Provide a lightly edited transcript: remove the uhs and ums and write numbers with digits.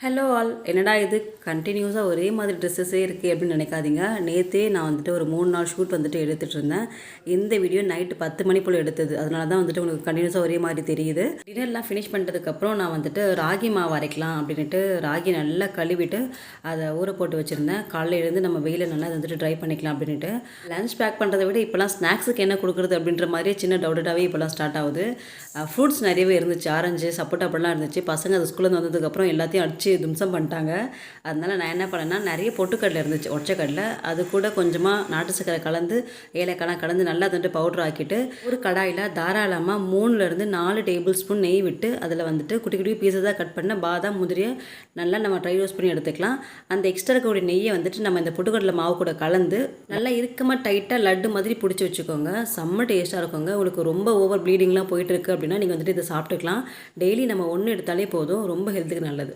Hello all, என்னடா இது கண்டினியூஸாக ஒரே மாதிரி ட்ரெஸ்ஸஸே இருக்குது அப்படின்னு நினைக்காதீங்க. நேற்றே நான் வந்துட்டு ஒரு 3 நாள் ஷூட் வந்துட்டு எடுத்துகிட்டு இருந்தேன். இந்த வீடியோ நைட்டு 10 மணி போல் எடுத்தது. அதனால தான் வந்துட்டு உங்களுக்கு கண்டினியூஸாக ஒரே மாதிரி தெரியுது. டின்னர்லாம் ஃபினிஷ் பண்ணுறதுக்கப்புறம் நான் வந்துட்டு ராகி மாவு அரைக்கலாம் அப்படின்ட்டு ராகி நல்லா கழுவிட்டு அதை ஊற போட்டு வச்சுருந்தேன். காலையில் எழுந்து நம்ம வெயில நல்லா வந்துட்டு ட்ரை பண்ணிக்கலாம் அப்படின்ட்டு. லன்ச் பேக் பண்ணுறதை விட இப்போலாம் ஸ்நாக்ஸுக்கு என்ன கொடுக்குறது அப்படின்ற மாதிரியே சின்ன டவுட்டாகவே இப்போலாம் ஸ்டார்ட் ஆகுது. ஃப்ரூட்ஸ் நிறையவே இருந்துச்சு, ஆரஞ்சு சப்போட்டா அப்படிலாம் இருந்துச்சு. பசங்க அது ஸ்கூலில் வந்ததுக்கப்புறம் எல்லாத்தையும் அடிச்சு தும்சம் பண்ணிட்டாங்க. அதனால் நான் என்ன பண்ணேன்னா, நிறைய பொட்டுக்கடலை இருந்துச்சு, ஒற்றைக்கடலை. அது கூட கொஞ்சமாக நாட்டு சக்கரை கலந்து ஏலக்காய்லாம் கலந்து நல்லா வந்துட்டு பவுடர் ஆக்கிட்டு ஒரு கடாயில் தாராளமாக 3லேருந்து 4 டேபிள் ஸ்பூன் நெய் விட்டு அதில் வந்துட்டு குட்டி குட்டி பீஸஸாக கட் பண்ண பாதாம் முந்திரியை நல்லா நம்ம ட்ரை ரோஸ்ட் பண்ணி எடுத்துக்கலாம். அந்த எக்ஸ்ட்ரா இருக்கக்கூடிய நெய்யை வந்துட்டு நம்ம இந்த பொட்டுக்கடலை மாவு கூட கலந்து நல்லா இறுக்கமாக டைட்டாக லட்டு மாதிரி பிடிச்சி வச்சுக்கோங்க. செம்ம டேஸ்ட்டாக இருக்குங்க. உங்களுக்கு ரொம்ப ஓவர் ப்ளீடிங்லாம் போயிட்டு இருக்குது அப்படின்னா நீங்கள் வந்துட்டு இதை சாப்பிட்டுக்கலாம். டெய்லி நம்ம ஒன்று எடுத்தாலே போதும், ரொம்ப ஹெல்த்துக்கு நல்லது.